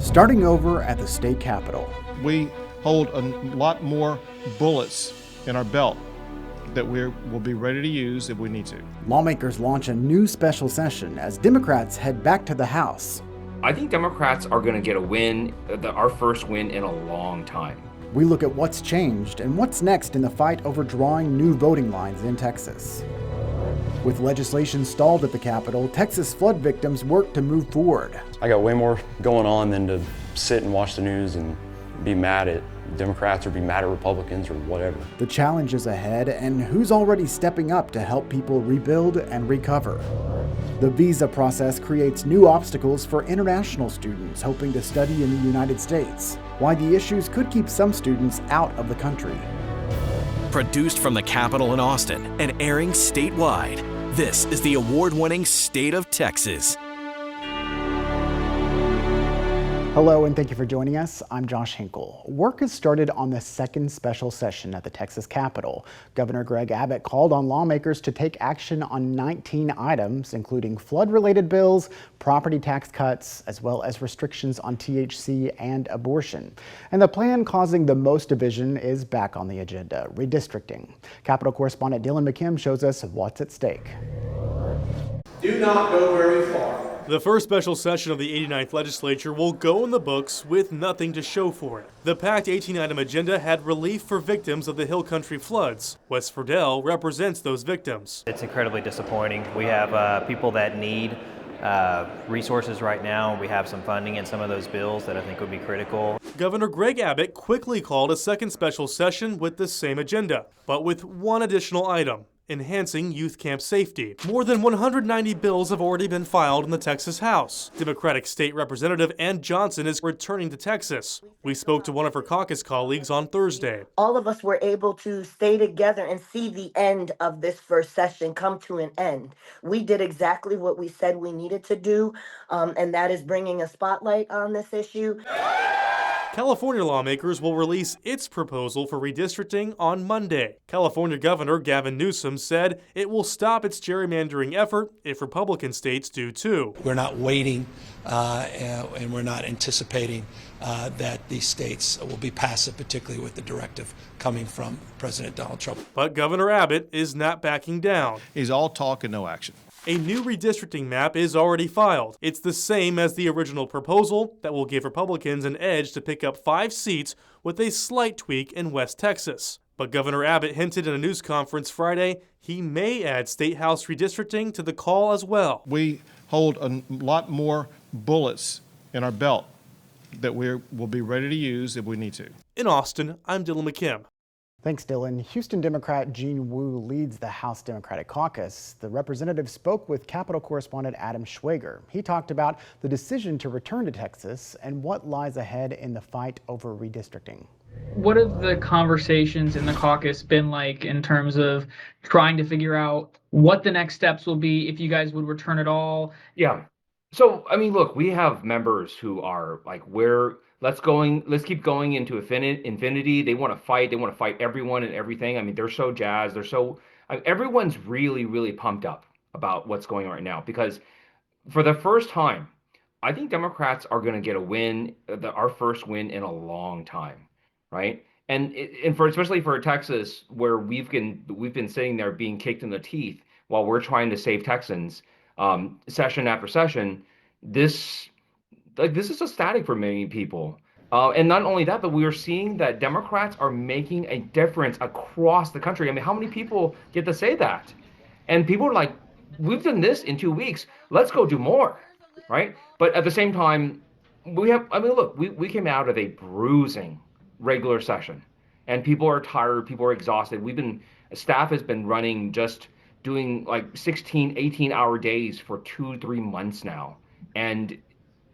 Starting over at the state capitol. We hold a lot more bullets in our belt that we'll be ready to use if we need to. Lawmakers launch a new special session as Democrats head back to the House. I think Democrats are going to get a win, our first win in a long time. We look at what's changed and what's next in the fight over drawing new voting lines in Texas. With legislation stalled at the Capitol, Texas flood victims work to move forward. I got way more going on than to sit and watch the news and be mad at Democrats or be mad at Republicans or whatever. The challenge is ahead, and who's already stepping up to help people rebuild and recover. The visa process creates new obstacles for international students hoping to study in the United States, why the issues could keep some students out of the country. Produced from the Capitol in Austin and airing statewide, this is the award-winning State of Texas. Hello, and thank you for joining us. I'm Josh Hinkle. Work has started on the second special session at the Texas Capitol. Governor Greg Abbott called on lawmakers to take action on 19 items, including flood-related bills, property tax cuts, as well as restrictions on THC and abortion. And the plan causing the most division is back on the agenda, redistricting. Capitol correspondent Dylan McKim shows us what's at stake. Do not go very far. The first special session of the 89th legislature will go in the books with nothing to show for it. The packed 18-item agenda had relief for victims of the Hill Country floods. Wes Friedel represents those victims. It's incredibly disappointing. We have people that need resources right now. We have some funding in some of those bills that I think would be critical. Governor Greg Abbott quickly called a second special session with the same agenda, but with one additional item: enhancing youth camp safety. More than 190 bills have already been filed in the Texas House. Democratic State Representative Ann Johnson is returning to Texas. We spoke to one of her caucus colleagues on Thursday. All of us were able to stay together and see the end of this first session come to an end. We did exactly what we said we needed to do, and that is bringing a spotlight on this issue. California lawmakers will release its proposal for redistricting on Monday. California Governor Gavin Newsom said it will stop its gerrymandering effort if Republican states do too. We're not waiting and we're not anticipating that these states will be passive, particularly with the directive coming from President Donald Trump. But Governor Abbott is not backing down. He's all talk and no action. A new redistricting map is already filed. It's the same as the original proposal that will give Republicans an edge to pick up 5 seats with a slight tweak in West Texas. But Governor Abbott hinted in a news conference Friday he may add state house redistricting to the call as well. We hold a lot more bullets in our belt that we'll be ready to use if we need to. In Austin, I'm Dylan McKim. Thanks, Dylan. Houston Democrat Jean Wu leads the House Democratic Caucus. The representative spoke with Capitol correspondent Adam Schwager. He talked about the decision to return to Texas and what lies ahead in the fight over redistricting. What have the conversations in the caucus been like in terms of trying to figure out what the next steps will be if you guys would return at all? Yeah. So, I mean, look, we have members who are like, let's keep going into infinity. They want to fight everyone and everything. I mean, they're so jazzed. Everyone's really, really pumped up about what's going on right now, because for the first time, I think Democrats are going to get a win, our first win in a long time, right? And especially for Texas, where we've been sitting there being kicked in the teeth while we're trying to save Texans, session after session. This is ecstatic for many people. And not only that, but we are seeing that Democrats are making a difference across the country. I mean, how many people get to say that? And people are like, we've done this in 2 weeks. Let's go do more, right? But at the same time, we came out of a bruising regular session. And people are tired. People are exhausted. Staff has been running, just doing like 16, 18-hour days for 2-3 months now. And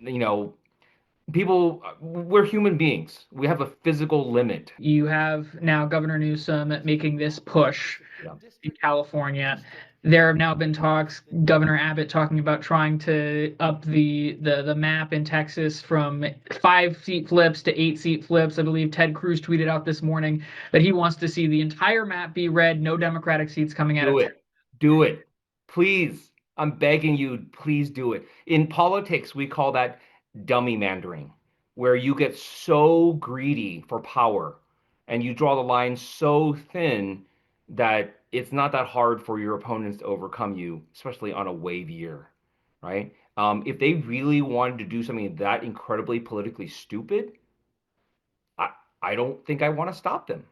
we're human beings. We have a physical limit. You have now Governor Newsom making this push in California. There have now been talks, Governor Abbott talking about trying to up the map in Texas from 5-seat flips to 8-seat flips. I believe Ted Cruz tweeted out this morning that he wants to see the entire map be red, no Democratic seats coming out of it. Do it. Please. I'm begging you, please do it. In politics, we call that dummy mandering. where you get so greedy for power and you draw the line so thin that it's not that hard for your opponents to overcome you, especially on a wave year, right? If they really wanted to do something that incredibly politically stupid, I don't think I want to stop them.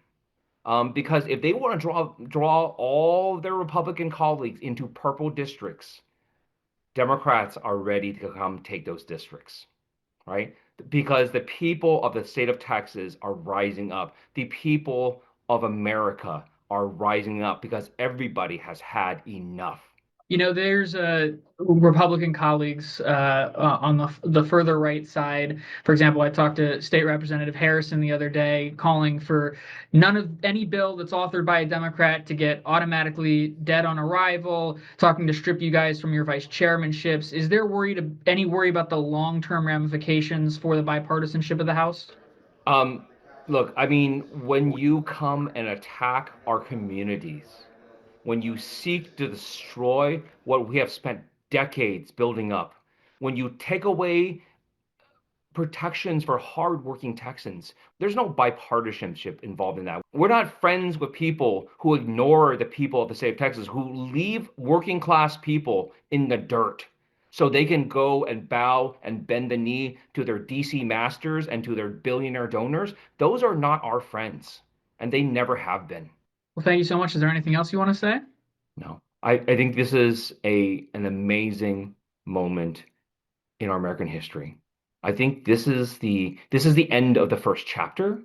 Because if they want to draw all of their Republican colleagues into purple districts, Democrats are ready to come take those districts, right? Because the people of the state of Texas are rising up. The people of America are rising up because everybody has had enough. You know, there's Republican colleagues on the further right side. For example, I talked to State Representative Henrikson the other day, calling for any bill that's authored by a Democrat to get automatically dead on arrival, talking to strip you guys from your vice chairmanships. Is there any worry about the long-term ramifications for the bipartisanship of the House? Look, I mean, when you come and attack our communities, when you seek to destroy what we have spent decades building up, when you take away protections for hardworking Texans, there's no bipartisanship involved in that. We're not friends with people who ignore the people of the state of Texas, who leave working class people in the dirt so they can go and bow and bend the knee to their DC masters and to their billionaire donors. Those are not our friends, and they never have been. Well, thank you so much. Is there anything else you want to say? No, I think this is an amazing moment in our American history. I think this is the end of the first chapter,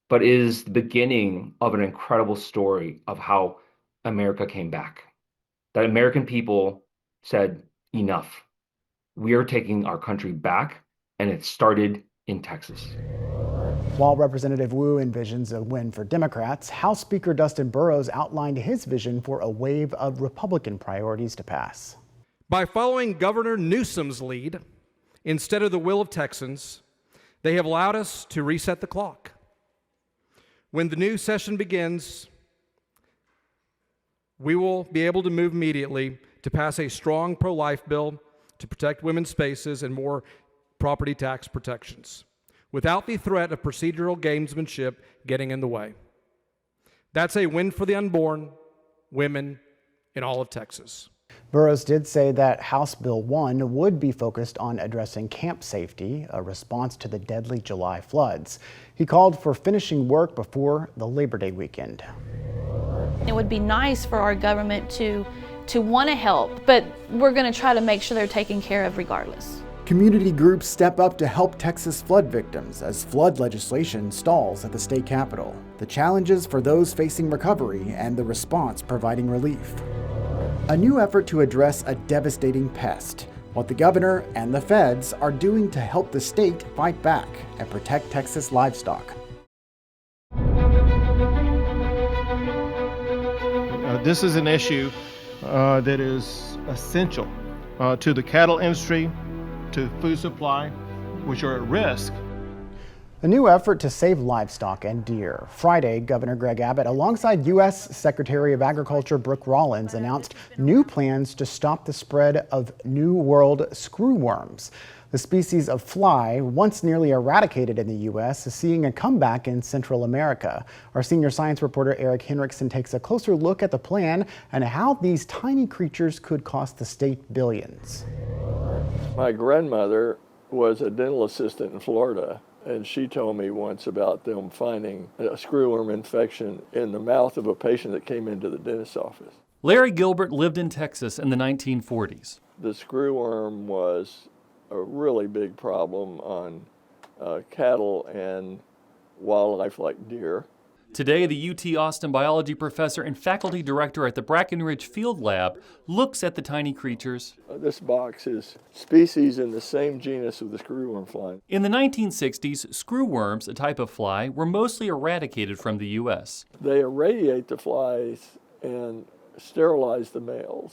but is the beginning of an incredible story of how America came back. That American people said, enough. We are taking our country back, and it started in Texas. While Representative Wu envisions a win for Democrats, House Speaker Dustin Burrows outlined his vision for a wave of Republican priorities to pass. By following Governor Newsom's lead, instead of the will of Texans, they have allowed us to reset the clock. When the new session begins, we will be able to move immediately to pass a strong pro-life bill to protect women's spaces and more property tax protections, without the threat of procedural gamesmanship getting in the way. That's a win for the unborn, women, in all of Texas. Burrows did say that House Bill 1 would be focused on addressing camp safety, a response to the deadly July floods. He called for finishing work before the Labor Day weekend. It would be nice for our government to want to help, but we're going to try to make sure they're taken care of regardless. Community groups step up to help Texas flood victims as flood legislation stalls at the state capitol. The challenges for those facing recovery and the response providing relief. A new effort to address a devastating pest, what the governor and the feds are doing to help the state fight back and protect Texas livestock. This is an issue that is essential to the cattle industry, to food supply, which are at risk. A new effort to save livestock and deer. Friday, Governor Greg Abbott, alongside U.S. Secretary of Agriculture Brooke Rollins, announced new plans to stop the spread of New World screwworms. The species of fly, once nearly eradicated in the U.S., is seeing a comeback in Central America. Our senior science reporter Eric Henrikson takes a closer look at the plan and how these tiny creatures could cost the state billions. My grandmother was a dental assistant in Florida, and she told me once about them finding a screwworm infection in the mouth of a patient that came into the dentist's office. Larry Gilbert lived in Texas in the 1940s. The screwworm was a really big problem on cattle and wildlife like deer. Today, the UT Austin biology professor and faculty director at the Brackenridge Field Lab looks at the tiny creatures. This box is species in the same genus of the screwworm fly. In the 1960s, screwworms, a type of fly, were mostly eradicated from the U.S. They irradiate the flies and sterilize the males.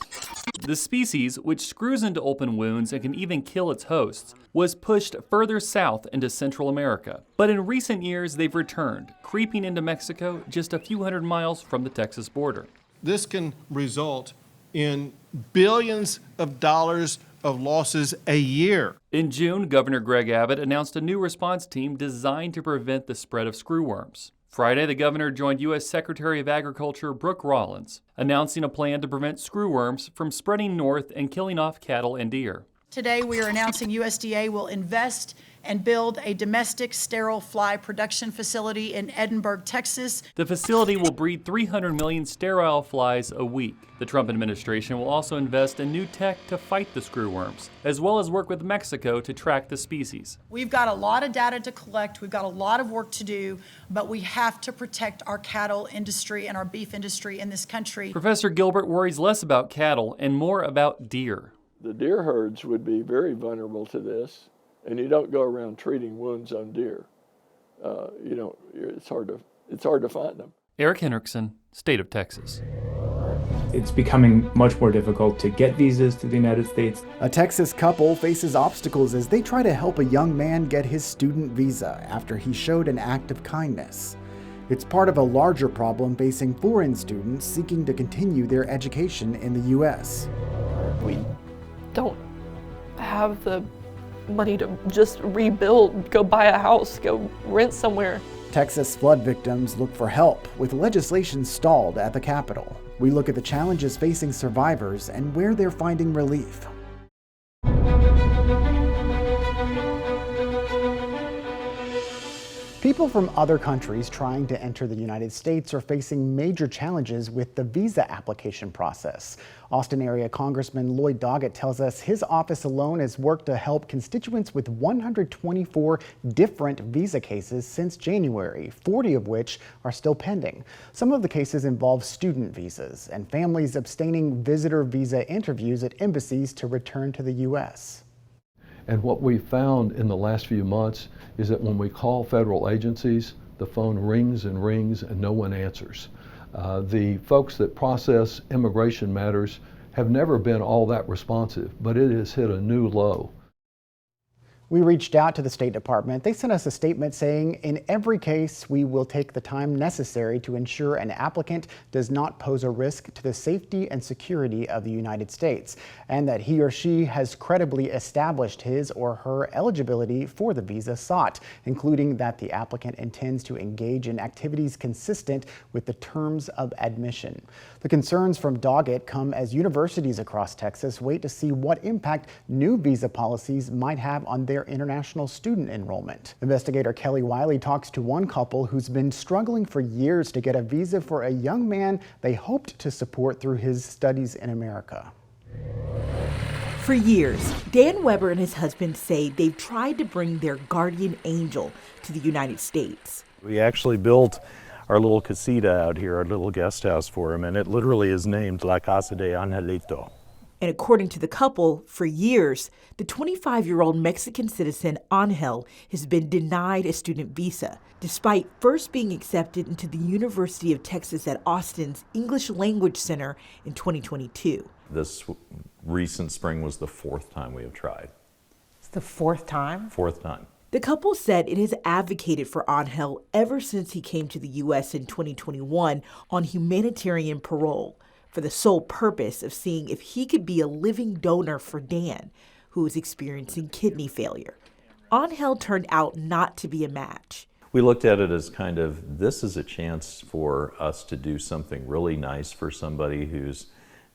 The species, which screws into open wounds and can even kill its hosts, was pushed further south into Central America. But in recent years, they've returned, creeping into Mexico just a few hundred miles from the Texas border. This can result in billions of dollars of losses a year. In June, Governor Greg Abbott announced a new response team designed to prevent the spread of screwworms. Friday, the governor joined U.S. Secretary of Agriculture Brooke Rollins, announcing a plan to prevent screwworms from spreading north and killing off cattle and deer. Today, we are announcing USDA will invest and build a domestic sterile fly production facility in Edinburgh, Texas. The facility will breed 300 million sterile flies a week. The Trump administration will also invest in new tech to fight the screwworms, as well as work with Mexico to track the species. We've got a lot of data to collect, we've got a lot of work to do, but we have to protect our cattle industry and our beef industry in this country. Professor Gilbert worries less about cattle and more about deer. The deer herds would be very vulnerable to this, and you don't go around treating wounds on deer. It's hard to find them. Eric Henrikson, State of Texas. It's becoming much more difficult to get visas to the United States. A Texas couple faces obstacles as they try to help a young man get his student visa after he showed an act of kindness. It's part of a larger problem facing foreign students seeking to continue their education in the U.S. We don't have the money to just rebuild, go buy a house, go rent somewhere. Texas flood victims look for help with legislation stalled at the Capitol. We look at the challenges facing survivors and where they're finding relief. People from other countries trying to enter the United States are facing major challenges with the visa application process. Austin area Congressman Lloyd Doggett tells us his office alone has worked to help constituents with 124 different visa cases since January, 40 of which are still pending. Some of the cases involve student visas and families abstaining visitor visa interviews at embassies to return to the U.S. And what we found in the last few months is that when we call federal agencies, the phone rings and rings and no one answers. The folks that process immigration matters have never been all that responsive, but it has hit a new low. We reached out to the State Department. They sent us a statement saying, in every case, we will take the time necessary to ensure an applicant does not pose a risk to the safety and security of the United States, and that he or she has credibly established his or her eligibility for the visa sought, including that the applicant intends to engage in activities consistent with the terms of admission. The concerns from Doggett come as universities across Texas wait to see what impact new visa policies might have on their international student enrollment. Investigator Kelly Wiley talks to one couple who's been struggling for years to get a visa for a young man they hoped to support through his studies in America. For years, Dan Weber and his husband say they've tried to bring their guardian angel to the United States. We actually built our little casita out here, our little guest house for him, and it literally is named La Casa de Angelito. And according to the couple, for years, the 25-year-old Mexican citizen Angel has been denied a student visa, despite first being accepted into the University of Texas at Austin's English Language Center in 2022. This recent spring was the fourth time we have tried. It's the fourth time? Fourth time. The couple said it has advocated for Angel ever since he came to the U.S. in 2021 on humanitarian parole, for the sole purpose of seeing if he could be a living donor for Dan, who was experiencing kidney failure. Angel turned out not to be a match. We looked at it as kind of, this is a chance for us to do something really nice for somebody who's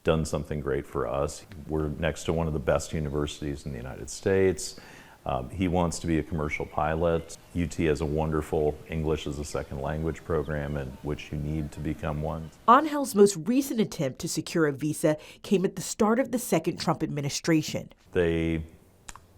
done something great for us. We're next to one of the best universities in the United States. He wants to be a commercial pilot. UT has a wonderful English as a second language program in which you need to become one. Angel's most recent attempt to secure a visa came at the start of the second Trump administration. They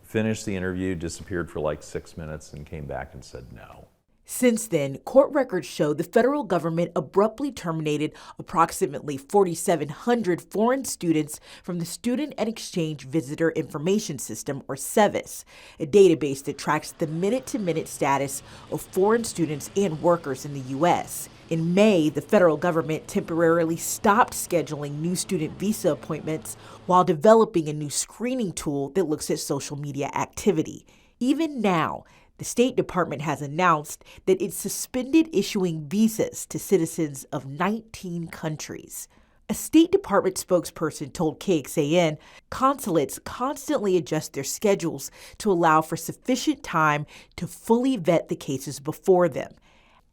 finished the interview, disappeared for like 6 minutes, and came back and said no. Since then, court records show the federal government abruptly terminated approximately 4,700 foreign students from the Student and Exchange Visitor Information System, or SEVIS, a database that tracks the minute-to-minute status of foreign students and workers in the U.S. In May, the federal government temporarily stopped scheduling new student visa appointments while developing a new screening tool that looks at social media activity. Even now, the State Department has announced that it suspended issuing visas to citizens of 19 countries. A State Department spokesperson told KXAN consulates constantly adjust their schedules to allow for sufficient time to fully vet the cases before them,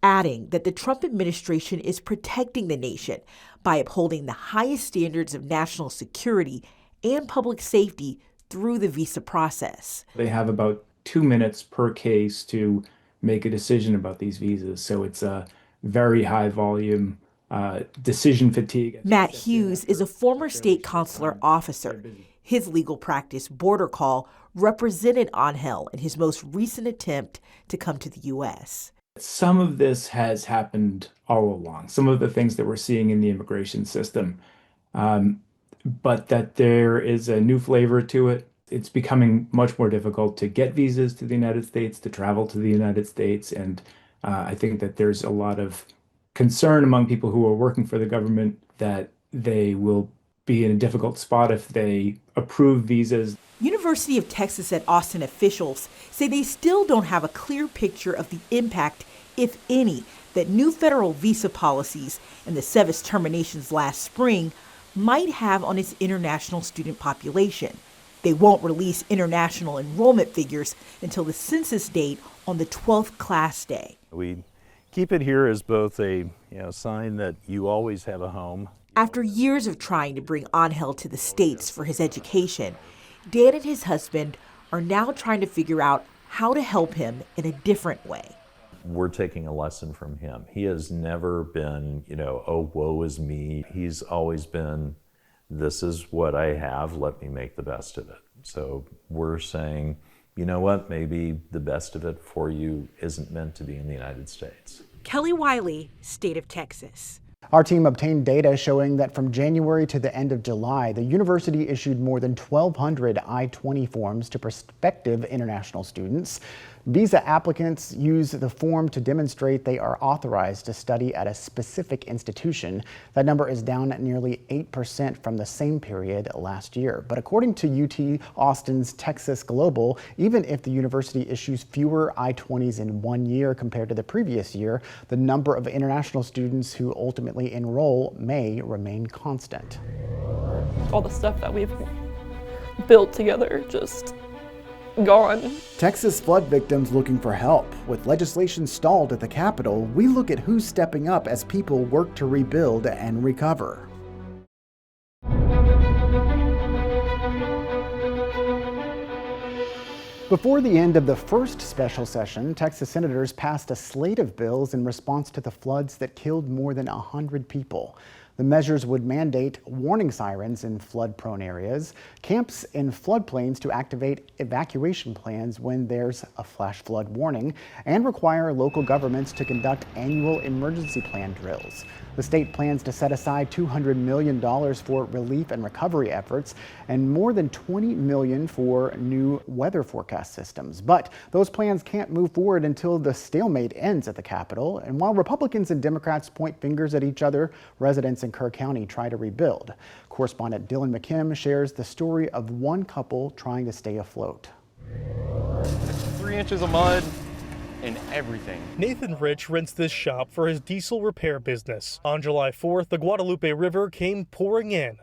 adding that the Trump administration is protecting the nation by upholding the highest standards of national security and public safety through the visa process. They have about 2 minutes per case to make a decision about these visas, so it's a very high volume decision fatigue. Matt Hughes is a former state consular officer. His legal practice, Border Call, represented Angel in his most recent attempt to come to the U.S. Some of this has happened all along, some of the things that we're seeing in the immigration system, but that there is a new flavor to it. It's becoming much more difficult to get visas to the United States, to travel to the United States, and I think that there's a lot of concern among people who are working for the government that they will be in a difficult spot if they approve visas. University of Texas at Austin officials say they still don't have a clear picture of the impact, if any, that new federal visa policies and the SEVIS terminations last spring might have on its international student population. They won't release international enrollment figures until the census date on the 12th class day. We keep it here as both a sign that you always have a home. After years of trying to bring Angel to the States for his education, Dan and his husband are now trying to figure out how to help him in a different way. We're taking a lesson from him. He has never been, oh, woe is me. He's always been, this is what I have, let me make the best of it. So we're saying, you know what, maybe the best of it for you isn't meant to be in the United States. Kelly Wiley, State of Texas. Our team obtained data showing that from January to the end of July, the university issued more than 1,200 I-20 forms to prospective international students. Visa applicants use the form to demonstrate they are authorized to study at a specific institution. That number is down nearly 8% from the same period last year. But according to UT Austin's Texas Global, even if the university issues fewer I-20s in 1 year compared to the previous year, the number of international students who ultimately enroll may remain constant. All the stuff that we've built together just gone. Texas flood victims looking for help. With legislation stalled at the Capitol, we look at who's stepping up as people work to rebuild and recover. Before the end of the first special session, Texas senators passed a slate of bills in response to the floods that killed more than 100 people. The measures would mandate warning sirens in flood-prone areas, camps in floodplains to activate evacuation plans when there's a flash flood warning, and require local governments to conduct annual emergency plan drills. The state plans to set aside $200 million for relief and recovery efforts and more than $20 million for new weather forecast systems. But those plans can't move forward until the stalemate ends at the Capitol. And while Republicans and Democrats point fingers at each other, residents in Kerr County try to rebuild. Correspondent Dylan McKim shares the story of one couple trying to stay afloat. 3 inches of mud and everything. Nathan Rich rents this shop for his diesel repair business. On July 4th, the Guadalupe River came pouring in,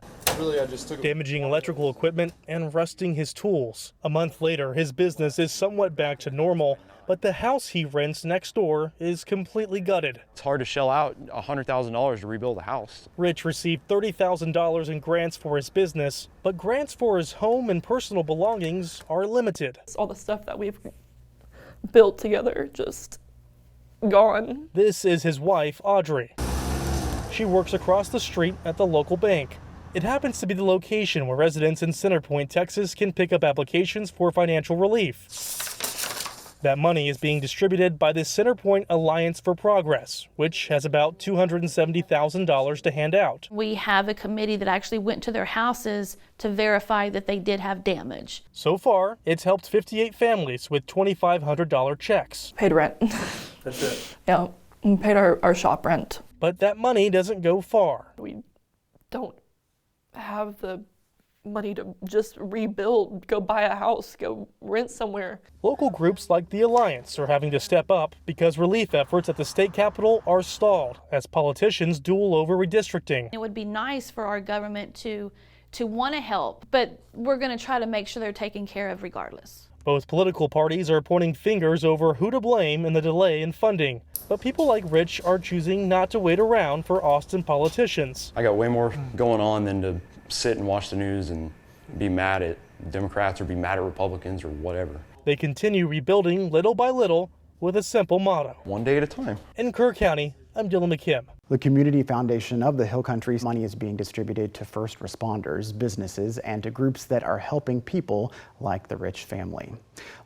damaging electrical equipment and rusting his tools. A month later, his business is somewhat back to normal, but the house he rents next door is completely gutted. It's hard to shell out $100,000 to rebuild a house. Rich received $30,000 in grants for his business, but grants for his home and personal belongings are limited. All the stuff that we've built together just gone. This is his wife, Audrey. She works across the street at the local bank. It happens to be the location where residents in Center Point, Texas can pick up applications for financial relief. That money is being distributed by the Center Point Alliance for Progress, which has about $270,000 to hand out. We have a committee that actually went to their houses to verify that they did have damage. So far, it's helped 58 families with $2,500 checks. Paid rent. That's it. Yeah, and paid our shop rent. But that money doesn't go far. We don't have the money to just rebuild, go buy a house, go rent somewhere. Local groups like the Alliance are having to step up because relief efforts at the state capitol are stalled as politicians duel over redistricting. It would be nice for our government to want to help, but we're going to try to make sure they're taken care of regardless. Both political parties are pointing fingers over who to blame in the delay in funding. But people like Rich are choosing not to wait around for Austin politicians. I got way more going on than to sit and watch the news and be mad at Democrats or be mad at Republicans or whatever. They continue rebuilding little by little with a simple motto. One day at a time. In Kerr County, I'm Dylan McKim. The Community Foundation of the Hill Country money is being distributed to first responders, businesses, and to groups that are helping people like the Rich family.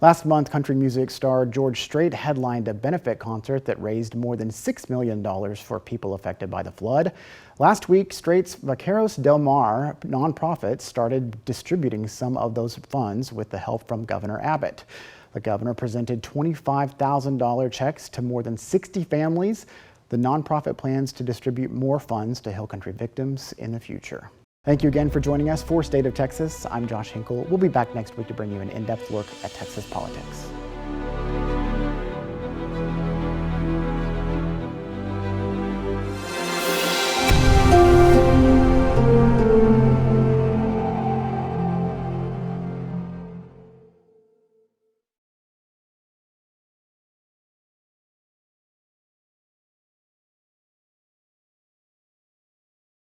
Last month, country music star George Strait headlined a benefit concert that raised more than $6 million for people affected by the flood. Last week, Strait's Vaqueros Del Mar nonprofit started distributing some of those funds with the help from Governor Abbott. The governor presented $25,000 checks to more than 60 families. The nonprofit plans to distribute more funds to Hill Country victims in the future. Thank you again for joining us for State of Texas. I'm Josh Hinkle. We'll be back next week to bring you an in-depth look at Texas politics.